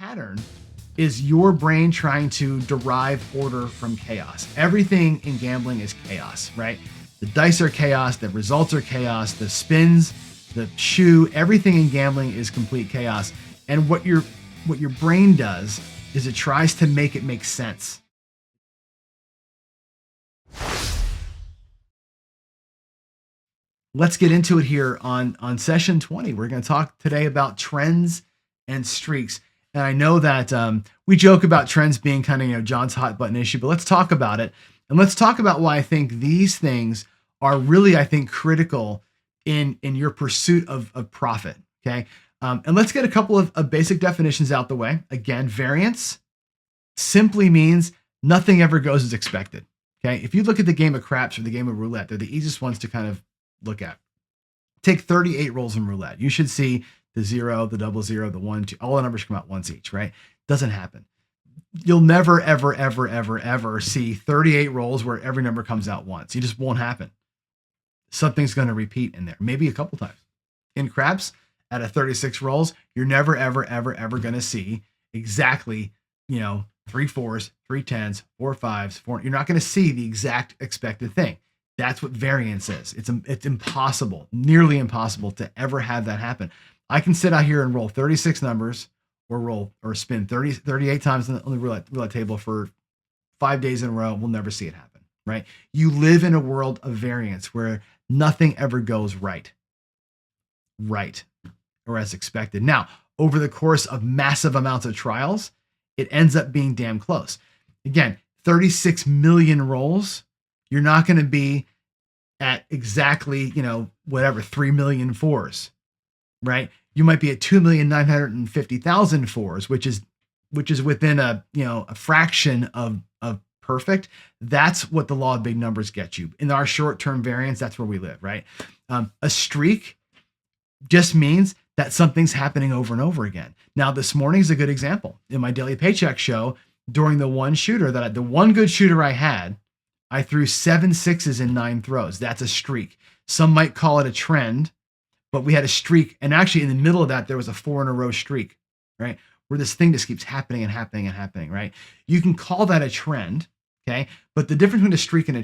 pattern is your brain trying to derive order from chaos. Everything in gambling is chaos, right? The dice are chaos, the results are chaos, the spins, the shoe, everything in gambling is complete chaos. And what your brain does is it tries to make it make sense. Let's get into it here on session 20. We're going to talk today about trends and streaks. And I know that we joke about trends being kind of, John's hot button issue, but let's talk about it. And let's talk about why I think these things are really, I think, critical in your pursuit of profit. Okay. And let's get a couple of basic definitions out the way. Again, variance simply means nothing ever goes as expected. Okay. If you look at the game of craps or the game of roulette, they're the easiest ones to kind of look at. Take 38 rolls in roulette. You should see the 0, the 00, the 1, 2, all the numbers come out once each, right? Doesn't happen. You'll never, ever, ever, ever, ever see 38 rolls where every number comes out once. It just won't happen. Something's going to repeat in there, maybe a couple times. In craps, out of 36 rolls, you're never, ever, ever, ever going to see exactly, 3 4s, 3 10s, 4 5s, 4. You're not going to see the exact expected thing. That's what variance is. It's impossible, nearly impossible to ever have that happen. I can sit out here and roll 36 numbers or spin 38 times on the roulette table for 5 days in a row. We'll never see it happen, right? You live in a world of variance where nothing ever goes right, or as expected. Now, over the course of massive amounts of trials, it ends up being damn close. Again, 36 million rolls. You're not going to be at exactly, 3 million fours, right? You might be at 2,950,000 fours, which is within a fraction of perfect. That's what the law of big numbers gets you. In our short-term variance, that's where we live, right? A streak just means that something's happening over and over again. Now, this morning's a good example. In my daily paycheck show, during the one good shooter I had, I threw 7 6s in 9 throws. That's a streak. Some might call it a trend, but we had a streak. And actually in the middle of that, there was a 4 in a row streak, right? Where this thing just keeps happening and happening and happening, right? You can call that a trend, okay? But the difference between a streak and a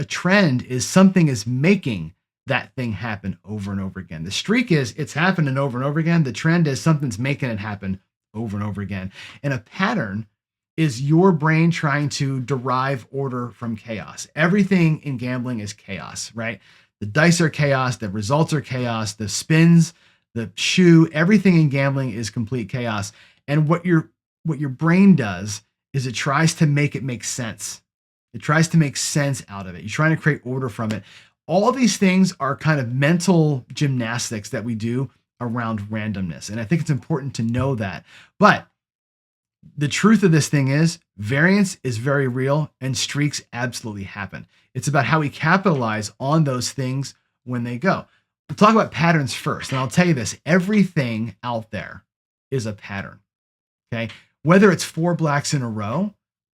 trend is something is making that thing happen over and over again. The streak is it's happening over and over again. The trend is something's making it happen over and over again. And a pattern is your brain trying to derive order from chaos. Everything in gambling is chaos, right? The dice are chaos, the results are chaos, the spins, the shoe, everything in gambling is complete chaos. And what your brain does is it tries to make it make sense. It tries to make sense out of it. You're trying to create order from it. All of these things are kind of mental gymnastics that we do around randomness. And I think it's important to know that. But the truth of this thing is variance is very real and streaks absolutely happen. It's about how we capitalize on those things when they go. We'll talk about patterns first. And I'll tell you this, everything out there is a pattern. Okay. Whether it's 4 blacks in a row,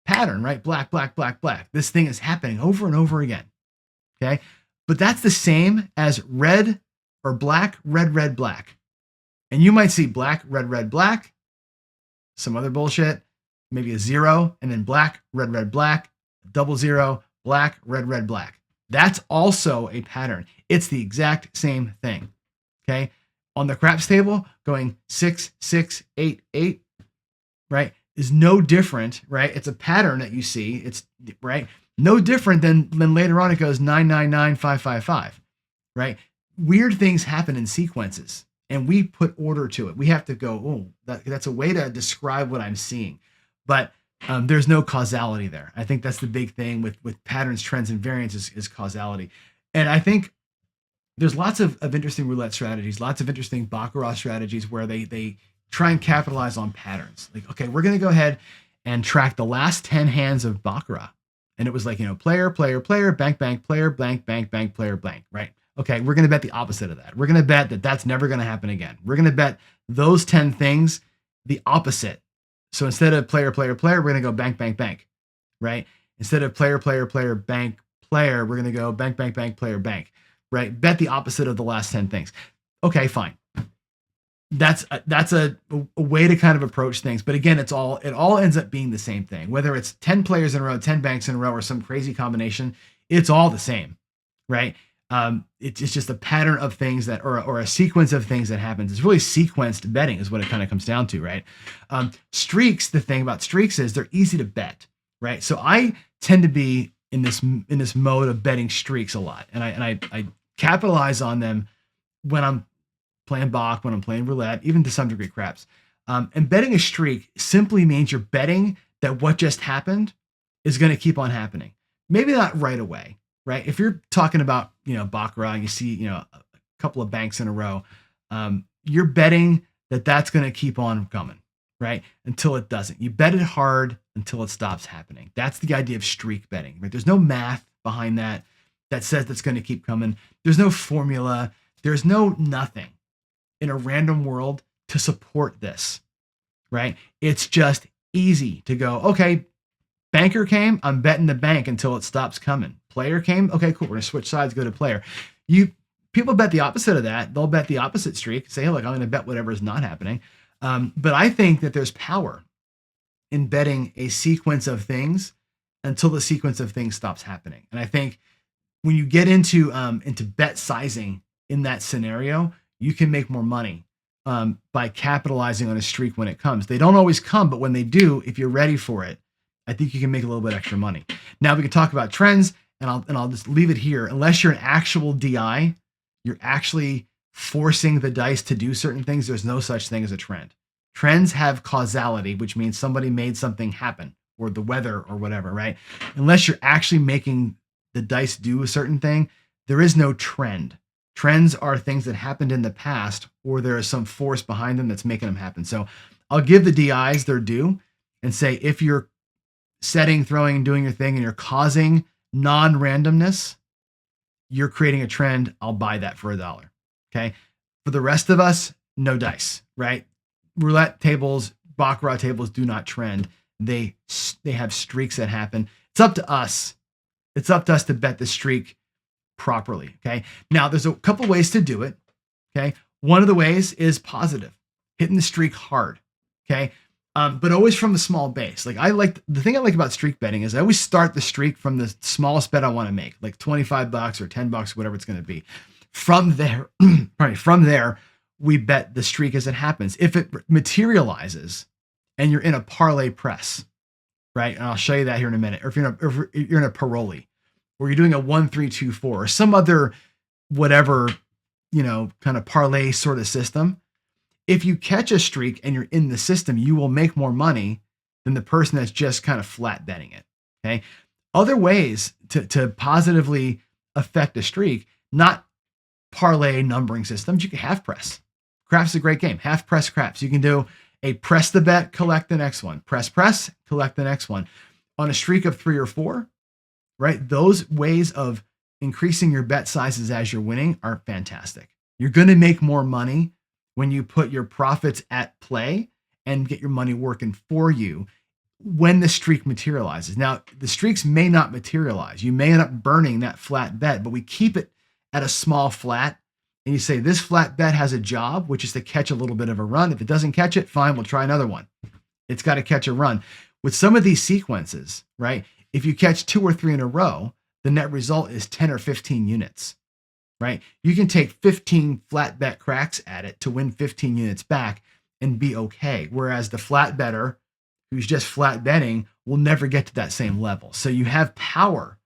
pattern, right? Black, black, black, black. This thing is happening over and over again. Okay. But that's the same as red or black, red, red, black. And you might see black, red, black, some other bullshit, maybe a 0, and then black, red, black, 00, black, red, black. That's also a pattern. It's the exact same thing. Okay. On the craps table, going 6, 6, 8, 8, right, is no different, right? It's a pattern that you see. It's right. No different than later on it goes 9, 9, 9, 5, 5, 5, right? Weird things happen in sequences. And we put order to it. We have to go, oh, that's a way to describe what I'm seeing. But there's no causality there. I think that's the big thing with patterns, trends, and variance is causality. And I think there's lots of interesting roulette strategies, lots of interesting baccarat strategies where they try and capitalize on patterns. Like, okay, we're going to go ahead and track the last 10 hands of baccarat. And it was like, player, player, player, bank, bank, player, blank, bank, bank, player, blank, right? Okay, we're going to bet the opposite of that. We're going to bet that that's never going to happen again. We're going to bet those 10 things the opposite. So instead of player, player, player, we're going to go bank, bank, bank, right? Instead of player, player, player, bank, player, we're going to go bank, bank, bank, player, bank, right? Bet the opposite of the last 10 things. Okay, fine. that's a way to kind of approach things. But again, it all ends up being the same thing. Whether it's 10 players in a row, 10 banks in a row, or some crazy combination, it's all the same, right? It's just a pattern of things that, or a sequence of things that happens. It's really sequenced betting is what it kind of comes down to, right? Streaks. The thing about streaks is they're easy to bet, right? So I tend to be in this mode of betting streaks a lot, and I capitalize on them when I'm playing Bach, when I'm playing roulette, even to some degree craps. And betting a streak simply means you're betting that what just happened is going to keep on happening. Maybe not right away, right? If you're talking about, Baccarat and you see, a couple of banks in a row, you're betting that that's going to keep on coming, right? Until it doesn't. You bet it hard until it stops happening. That's the idea of streak betting, right? There's no math behind that says that's going to keep coming. There's no formula. There's no nothing in a random world to support this, right? It's just easy to go, okay, banker came, I'm betting the bank until it stops coming. Player came, okay, cool, we're gonna switch sides, go to player. People bet the opposite of that. They'll bet the opposite streak, say, hey, look, I'm gonna bet whatever is not happening. But I think that there's power in betting a sequence of things until the sequence of things stops happening. And I think when you get into bet sizing in that scenario, you can make more money by capitalizing on a streak when it comes. They don't always come, but when they do, if you're ready for it, I think you can make a little bit extra money. Now we can talk about trends, and I'll just leave it here. Unless you're an actual DI, you're actually forcing the dice to do certain things. There's no such thing as a trend. Trends have causality, which means somebody made something happen, or the weather, or whatever, right? Unless you're actually making the dice do a certain thing, there is no trend. Trends are things that happened in the past, or there is some force behind them that's making them happen. So I'll give the DIs their due and say, if you're setting, throwing, doing your thing, and you're causing non-randomness, you're creating a trend. I'll buy that for $1. Okay. For the rest of us, no dice, right? Roulette tables, Baccarat tables do not trend. They have streaks that happen. It's up to us. It's up to us to bet the streak properly. Okay. Now there's a couple ways to do it. Okay. One of the ways is positive, hitting the streak hard. Okay. But always from the small base. The thing I like about streak betting is I always start the streak from the smallest bet I want to make, like $25 or $10, whatever it's going to be. From there, we bet the streak as it happens. If it materializes and you're in a Parlay Press, right? And I'll show you that here in a minute. Or if you're in a Parolee, or you're doing a 1-3-2-4 or some other whatever, kind of parlay sort of system. If you catch a streak and you're in the system, you will make more money than the person that's just kind of flat betting it. Okay. Other ways to positively affect a streak, not parlay numbering systems. You can half press. Craps is a great game. Half press craps. You can do a press the bet, collect the next one. Press, collect the next one. On a streak of 3 or 4, right? Those ways of increasing your bet sizes as you're winning are fantastic. You're going to make more money when you put your profits at play and get your money working for you when the streak materializes. Now, the streaks may not materialize. You may end up burning that flat bet, but we keep it at a small flat. And you say, this flat bet has a job, which is to catch a little bit of a run. If it doesn't catch it, fine, we'll try another one. It's got to catch a run. With some of these sequences, right? If you catch 2 or 3 in a row, the net result is 10 or 15 units, right? You can take 15 flat bet cracks at it to win 15 units back and be okay. Whereas the flat better who's just flat betting will never get to that same level. So you have power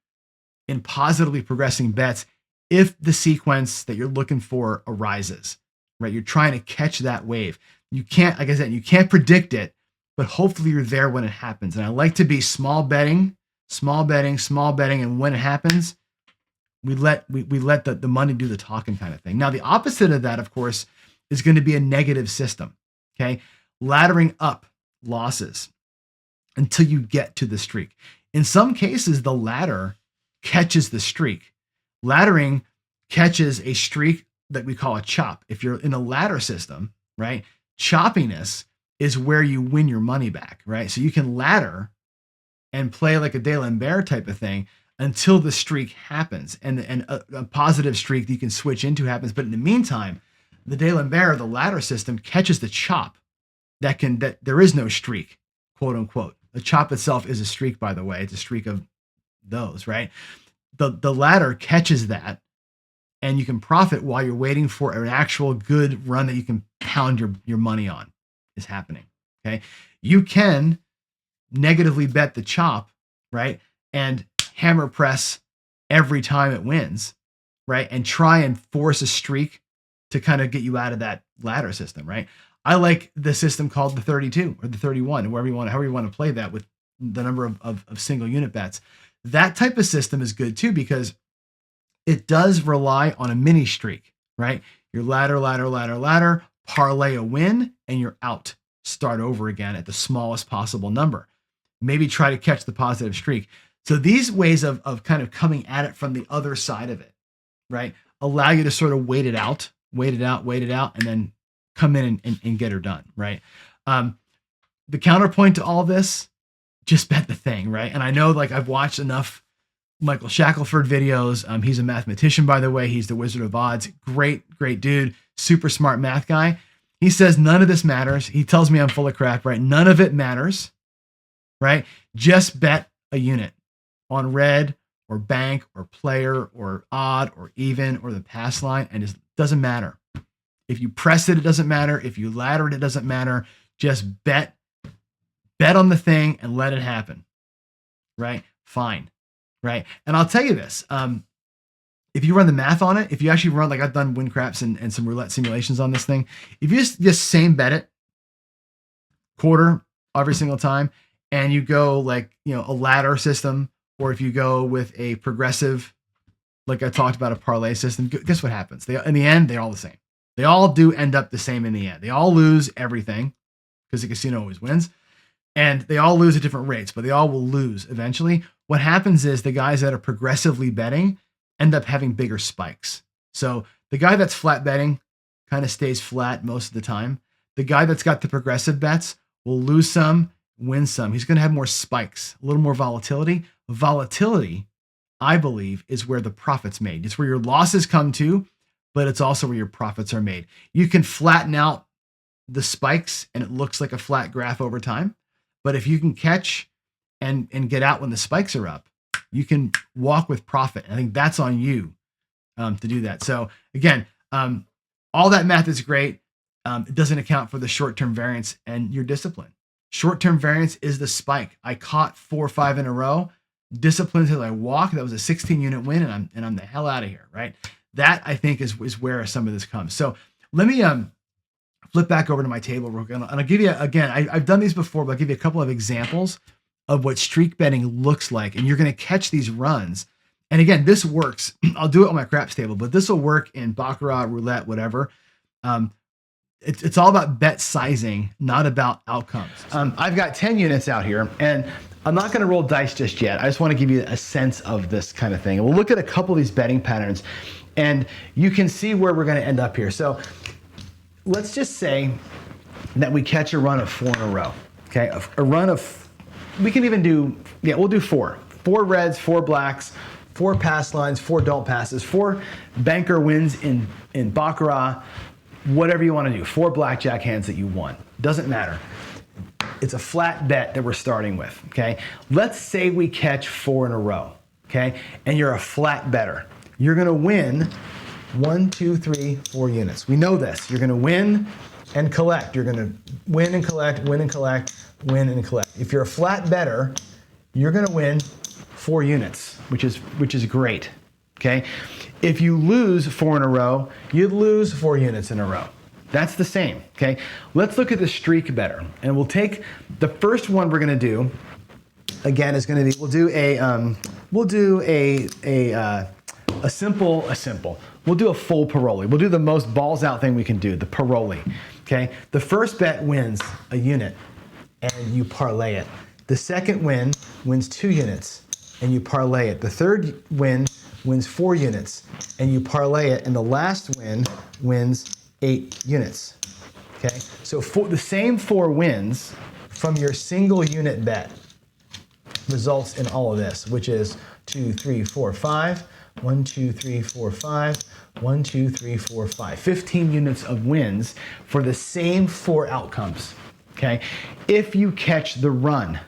in positively progressing bets if the sequence that you're looking for arises, right? You're trying to catch that wave. You can't, like I said, you can't predict it, but hopefully you're there when it happens. And I like to be small betting. And when it happens, we let the money do the talking kind of thing. Now, the opposite of that, of course, is going to be a negative system. Okay. Laddering up losses until you get to the streak. In some cases, the ladder catches the streak. Laddering catches a streak that we call a chop. If you're in a ladder system, right? Choppiness is where you win your money back, right? So you can ladder and play like a D'Alembert type of thing until the streak happens and a positive streak that you can switch into happens. But in the meantime, The D'Alembert, the ladder system, catches the chop that there is no streak, quote unquote. The chop itself is a streak, by the way. It's a streak of those, right? The ladder catches that, and you can profit while you're waiting for an actual good run that you can pound your money on is happening. Okay. You can negatively bet the chop, right? And hammer press every time it wins, right? And try and force a streak to kind of get you out of that ladder system, right? I like the system called the 32 or the 31, however you want to play that with the number of single unit bets. That type of system is good too, because it does rely on a mini streak, right? Your ladder, parlay a win, and you're out. Start over again at the smallest possible number. Maybe try to catch the positive streak. So these ways of kind of coming at it from the other side of it, right, allow you to sort of wait it out, and then come in and get her done, right? The counterpoint to all this, just bet the thing, right? And I know, like, I've watched enough Michael Shackelford videos. He's a mathematician, by the way. He's the Wizard of Odds. Great dude. Super smart math guy. He says none of this matters. He tells me I'm full of crap, right? None of it matters, right? Just bet a unit on red or bank or player or odd or even or the pass line, and it doesn't matter. If you press it, it doesn't matter. If you ladder it, it doesn't matter. Just bet on the thing and let it happen, right? Fine, right? And I'll tell you this, if you run the math on it, if you actually run, like I've done win craps and some roulette simulations on this thing, if you just same bet it, quarter every single time, and you go like, a ladder system, or if you go with a progressive, like I talked about, a parlay system, guess what happens? In the end, they're all the same. They all do end up the same in the end. They all lose everything because the casino always wins. And they all lose at different rates, but they all will lose eventually. What happens is the guys that are progressively betting end up having bigger spikes. So the guy that's flat betting kind of stays flat most of the time. The guy that's got the progressive bets will lose some, win some. He's going to have more spikes, a little more volatility. Volatility, I believe, is where the profit's made. It's where your losses come to, but it's also where your profits are made. You can flatten out the spikes and it looks like a flat graph over time. But if you can catch and get out when the spikes are up, you can walk with profit. I think that's on you to do that. So again, all that math is great. It doesn't account for the short-term variance and your discipline. Short-term variance is the spike. I caught 4 or 5 in a row. Discipline until I walk. That was a 16-unit win, and I'm the hell out of here, right? That, I think, is where some of this comes. So let me flip back over to my table real quick, and I'll give you, again, I've done these before, but I'll give you a couple of examples of what streak betting looks like, and you're going to catch these runs. And again, this works. I'll do it on my craps table, but this will work in baccarat, roulette, whatever. It's all about bet sizing, not about outcomes. I've got 10 units out here, and I'm not going to roll dice just yet. I just want to give you a sense of this kind of thing. And we'll look at a couple of these betting patterns, and you can see where we're going to end up here. So let's just say that we catch a run of 4 in a row, okay? A run of, we can even do, we'll do 4. 4 reds, 4 blacks, 4 pass lines, 4 don't passes, 4 banker wins in baccarat, whatever you want to do, 4 blackjack hands that you won. Doesn't matter. It's a flat bet that we're starting with, okay? Let's say we catch 4 in a row, okay? And you're a flat bettor. You're going to win 1, 2, 3, 4 units. We know this. You're going to win and collect. You're going to win and collect, win and collect, win and collect. If you're a flat bettor, you're going to win 4 units, which is great, okay? If you lose 4 in a row, you'd lose 4 units in a row. That's the same, okay? Let's look at the streak bettor, and we'll take the first one we're going to do. Again, is going to be we'll do a simple. We'll do a full parolee. We'll do the most balls out thing we can do, the parolee. Okay? The first bet wins a unit and you parlay it. The second win wins 2 units and you parlay it. The third win wins 4 units and you parlay it. And the last win wins 8 units. Okay? So the same 4 wins from your single unit bet results in all of this, which is 2, 3, 4, 5, 1, 2, 3, 4, 5. 1, 2, 3, 4, 5. 15 units of wins for the same 4 outcomes. Okay? If you catch the run.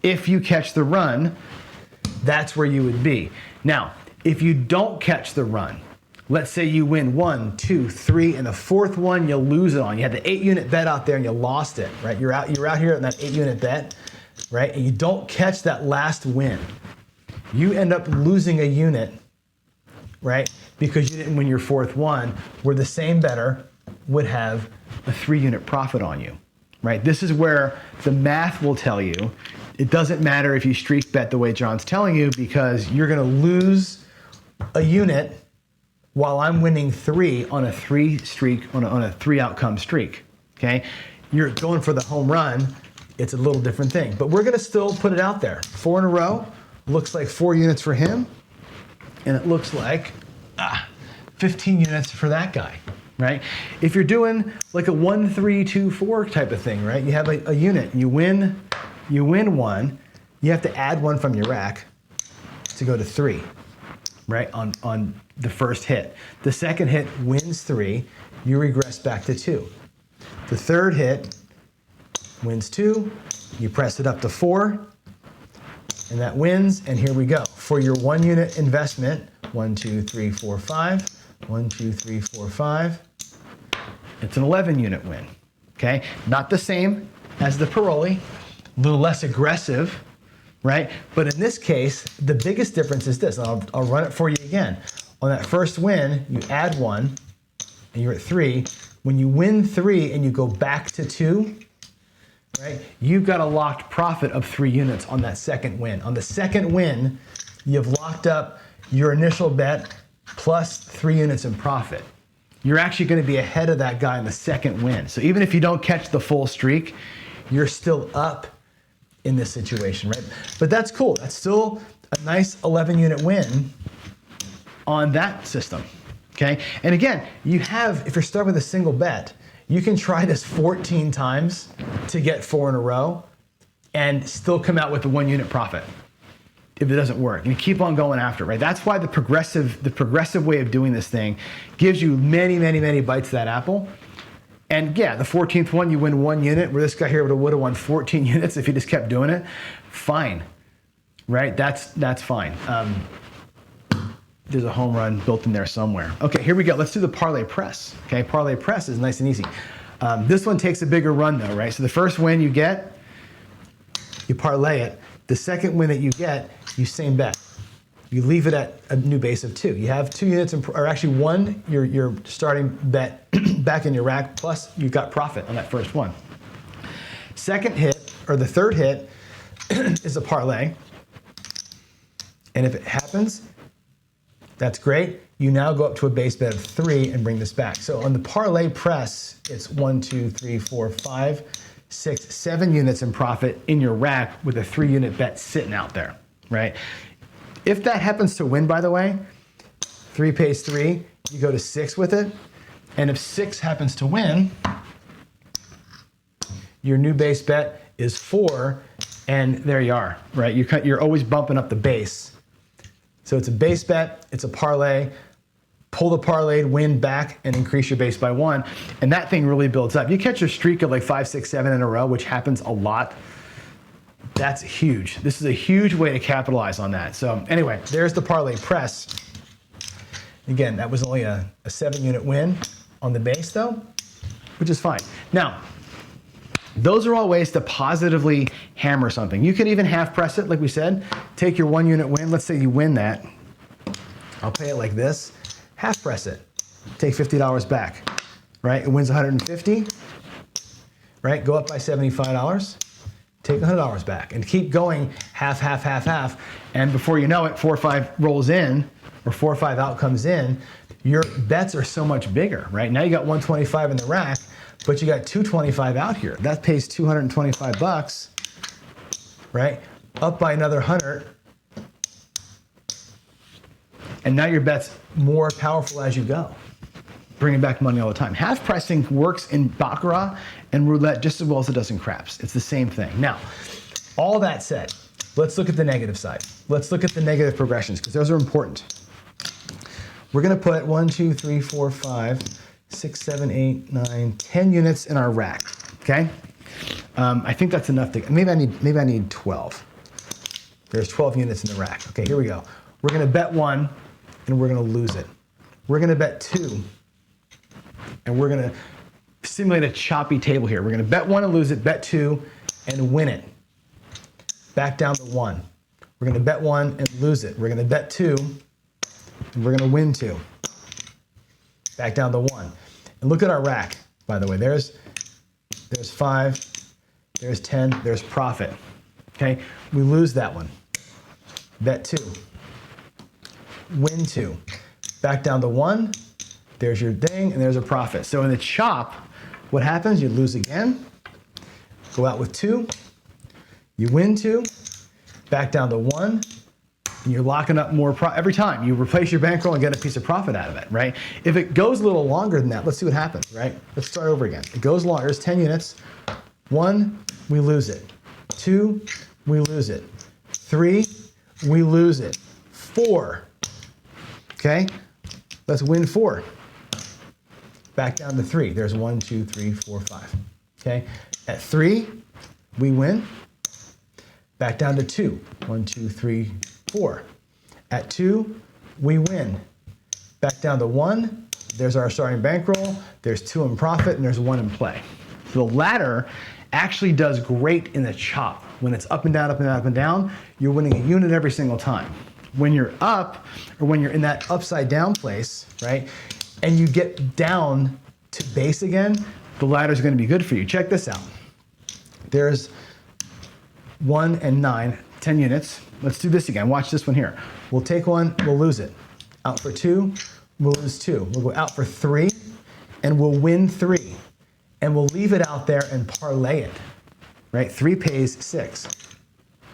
If you catch the run, that's where you would be. Now, if you don't catch the run, let's say you win 1, 2, 3, and the 4th one you lose it on. You had the 8-unit bet out there and you lost it, right? You're out here on that 8-unit bet, right? And you don't catch that last win. You end up losing a unit, right? Because you didn't win your 4th one, where the same bettor would have a 3-unit profit on you, right? This is where the math will tell you it doesn't matter if you streak bet the way John's telling you, because you're gonna lose a unit while I'm winning 3 on a 3 streak, on a 3 outcome streak, okay? You're going for the home run, it's a little different thing. But we're gonna still put it out there. 4 in a row, looks like 4 units for him, and it looks like 15 units for that guy, right? If you're doing like a 1, 3, 2, 4 type of thing, right? You have a unit, you win 1, you have to add 1 from your rack to go to 3, right? On the first hit. The second hit wins 3, you regress back to 2. The third hit wins 2, you press it up to 4, and that wins, and here we go. For your 1 unit investment, 1, 2, 3, 4, 5, 1, 2, 3, 4, 5, it's an 11 unit win, okay? Not the same as the Parolee, a little less aggressive, right? But in this case, the biggest difference is this. I'll run it for you again. On that first win, you add 1, and you're at 3. When you win 3 and you go back to 2, right? You've got a locked profit of 3 units on that second win. On the second win, you've locked up your initial bet plus 3 units in profit. You're actually going to be ahead of that guy in the second win. So even if you don't catch the full streak, you're still up in this situation, right? But that's cool. That's still a nice 11 unit win on that system, okay? And again, you have, if you're starting with a single bet, you can try this 14 times to get 4 in a row and still come out with a 1 unit profit if it doesn't work. And you keep on going after it, right? That's why the progressive way of doing this thing gives you many, many, many bites of that apple. And yeah, the 14th one, you win 1 unit, where this guy here would have won 14 units if he just kept doing it. Fine, right? That's fine. There's a home run built in there somewhere. Okay, here we go. Let's do the Parlay Press. Okay, Parlay Press is nice and easy. This one takes a bigger run though, right? So the first win you get, you parlay it. The second win that you get, you same bet. You leave it at a new base of 2. You have 2 units, or actually 1, your starting bet back in your rack, plus you got profit on that first one. Second hit, or the third hit, is a parlay. And if it happens, that's great. You now go up to a base bet of 3 and bring this back. So on the Parlay Press, it's 1, 2, 3, 4, 5, 6, 7 units in profit in your rack with a 3 unit bet sitting out there, right? If that happens to win, by the way, 3 pays 3, you go to 6 with it. And if 6 happens to win, your new base bet is 4, and there you are, right? You're always bumping up the base. So it's a base bet, it's a parlay, pull the parlayed win back and increase your base by 1, and that thing really builds up. You catch a streak of like 5, 6, 7 in a row, which happens a lot. That's huge. This is a huge way to capitalize on that. So anyway, there's the Parlay Press. Again, that was only a 7 unit win on the base though, which is fine. Now, those are all ways to positively hammer something. You could even half press it, like we said. Take your 1 unit win. Let's say you win that. I'll pay it like this. Half press it. Take $50 back, right? It wins 150, right? Go up by $75. Take $100 back and keep going half, half, half, half. And before you know it, 4 or 5 rolls in, or 4 or 5 outcomes in, your bets are so much bigger, right? Now you got 125 in the rack, but you got 225 out here. That pays 225 bucks, right? Up by another 100. And now your bet's more powerful as you go, bringing back money all the time. Half pressing works in Baccarat and roulette just as well as it does in craps. It's the same thing. Now, all that said, let's look at the negative side. Let's look at the negative progressions, because those are important. We're going to put 1, 2, 3, 4, 5, 6, 7, 8, 9, 10 units in our rack. Okay. I think that's enough to, maybe I need 12. There's 12 units in the rack. Okay, here we go. We're going to bet 1 and we're going to lose it. We're going to bet 2 and we're going to simulate a choppy table here. We're going to bet 1 and lose it, bet 2 and win it. Back down to 1. We're going to bet 1 and lose it. We're going to bet 2 and we're going to win 2. Back down to 1. And look at our rack, by the way. There's 5, there's 10, there's profit. Okay, we lose that one. Bet 2. Win 2. Back down to 1. There's your ding, and there's a profit. So in the chop, what happens? You lose again. Go out with 2. You win 2. Back down to 1. And you're locking up more every time. You replace your bankroll and get a piece of profit out of it, right? If it goes a little longer than that, let's see what happens, right? Let's start over again. It goes longer. There's 10 units. 1, we lose it. 2, we lose it. 3, we lose it. 4, okay? Let's win 4. Back down to 3. There's 1, 2, 3, 4, 5, okay? At 3, we win. Back down to 2. 1, 2, 3, 4. At 2, we win. Back down to 1. There's our starting bankroll. There's 2 in profit, and there's 1 in play. So the ladder actually does great in the chop. When it's up and down, up and down, up and down, you're winning a unit every single time. When you're up, or when you're in that upside down place, right, and you get down to base again, the ladder is going to be good for you. Check this out. There's 1 and 9, 10 units. Let's do this again. Watch this one here. We'll take 1, we'll lose it. Out for 2, we'll lose 2. We'll go out for 3, and we'll win 3. And we'll leave it out there and parlay it, right? 3 pays 6.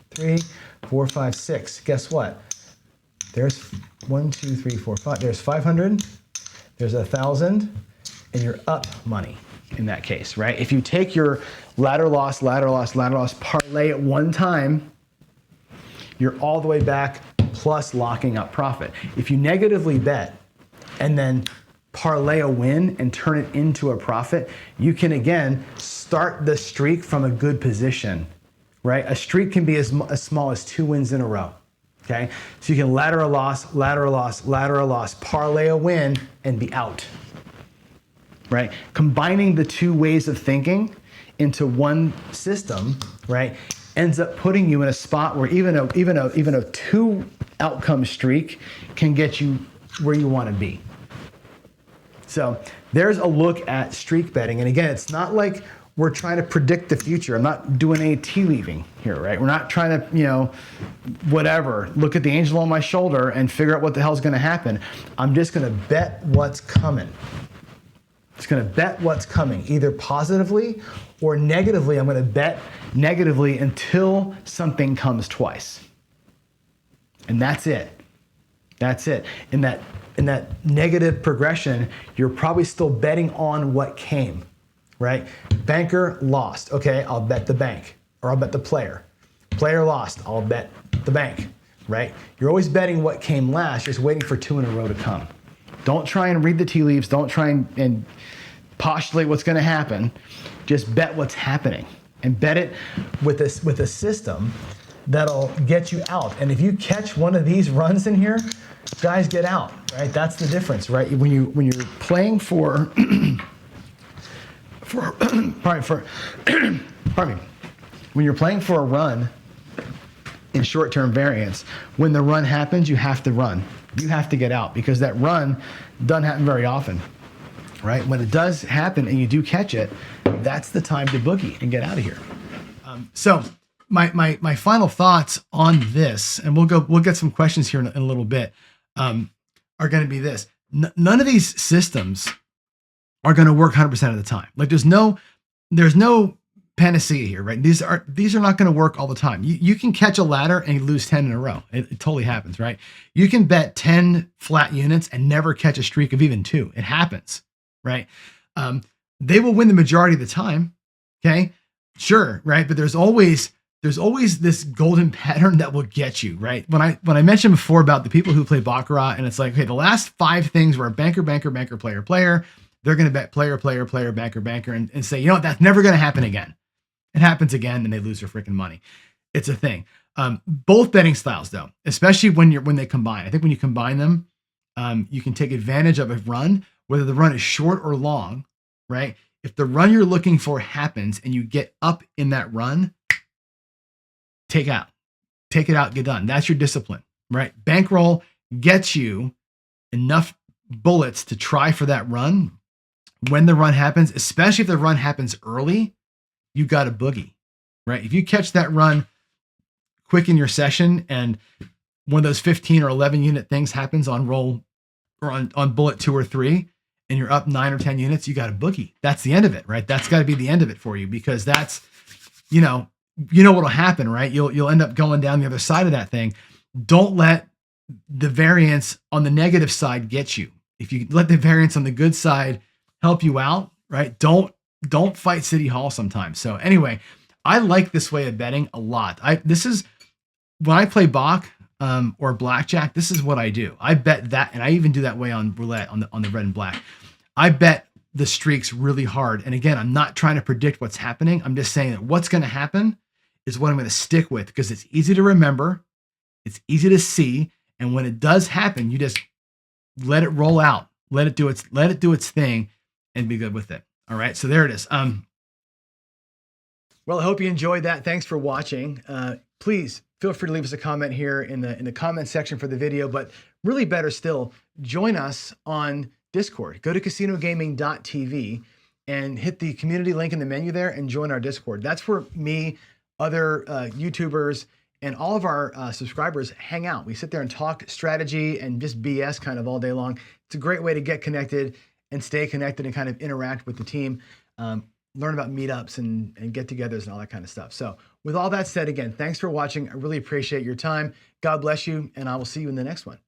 3, 4, 5, 6. Guess what? There's 1, 2, 3, 4, 5. There's 500. There's 1,000, and you're up money in that case, right? If you take your ladder loss, parlay it one time, you're all the way back plus locking up profit. If you negatively bet and then parlay a win and turn it into a profit, you can again start the streak from a good position, right? A streak can be as small as 2 wins in a row, okay? So you can ladder a loss, parlay a win, and be out, right? Combining the 2 ways of thinking into one system, right, ends up putting you in a spot where even a 2 outcome streak can get you where you want to be. So there's a look at streak betting. And again, it's not like we're trying to predict the future. I'm not doing any tea leaving here, right? We're not trying to, whatever, look at the angel on my shoulder and figure out what the hell's going to happen. I'm just going to bet what's coming. It's going to bet what's coming, either positively or negatively. I'm going to bet negatively until something comes twice. And that's it. That's it. In that negative progression, you're probably still betting on what came, right? Banker lost. Okay, I'll bet the bank, or I'll bet the player. Player lost. I'll bet the bank, right? You're always betting what came last, just waiting for 2 in a row to come. Don't try and read the tea leaves. Don't try and postulate what's going to happen. Just bet what's happening, and bet it with a system that'll get you out. And if you catch one of these runs in here, guys, get out, right? That's the difference, right? When you're playing for pardon me, when you're playing for a run in short-term variance, when the run happens, you have to run. You have to get out, because that run doesn't happen very often, right? When it does happen and you do catch it, that's the time to boogie and get out of here. So my final thoughts on this, and we'll get some questions here in a little bit, are going to be this. None of these systems are going to work 100% of the time. Like there's no panacea here, right? These are not going to work all the time. You can catch a ladder and lose 10 in a row. It totally happens, right? You can bet 10 flat units and never catch a streak of even 2. It happens, right? They will win the majority of the time. Okay, sure, right? But there's always there's always this golden pattern that will get you, right? When I mentioned before about the people who play Baccarat, and it's like, okay, the last 5 things were banker, banker, banker, player, player. They're going to bet player, player, player, banker, banker, and say, you know what, that's never going to happen again. It happens again, and they lose their freaking money. It's a thing. Both betting styles, though, especially when they combine. I think when you combine them, you can take advantage of a run, whether the run is short or long, right? If the run you're looking for happens and you get up in that run, take it out, get done. That's your discipline, right? Bankroll gets you enough bullets to try for that run. When the run happens, especially if the run happens early, you got a boogie, right? If you catch that run quick in your session and one of those 15 or 11 unit things happens on roll or on bullet 2 or 3, and you're up 9 or 10 units, you got a boogie. That's the end of it, right? That's got to be the end of it for you, because that's, you know what'll happen, right? You'll end up going down the other side of that thing. Don't let the variance on the negative side get you. If you let the variance on the good side help you out, right? Don't fight City Hall sometimes. So anyway, I like this way of betting a lot. This is when I play Bach or blackjack. This is what I do. I bet that, and I even do that way on roulette on the red and black. I bet the streaks really hard. And again, I'm not trying to predict what's happening. I'm just saying that what's going to happen is what I'm going to stick with, because it's easy to remember, it's easy to see, and when it does happen, you just let it roll out, let it do its thing, and be good with it. All right, so there it is. Well, I hope you enjoyed that. Thanks for watching. Please feel free to leave us a comment here in the comment section for the video, but really better still, join us on Discord. Go to casinogaming.tv and hit the community link in the menu there and join our Discord. That's where me, other YouTubers, and all of our subscribers hang out. We sit there and talk strategy and just BS kind of all day long. It's a great way to get connected and stay connected and kind of interact with the team, learn about meetups and get-togethers and all that kind of stuff. So with all that said, again, thanks for watching. I really appreciate your time. God bless you, and I will see you in the next one.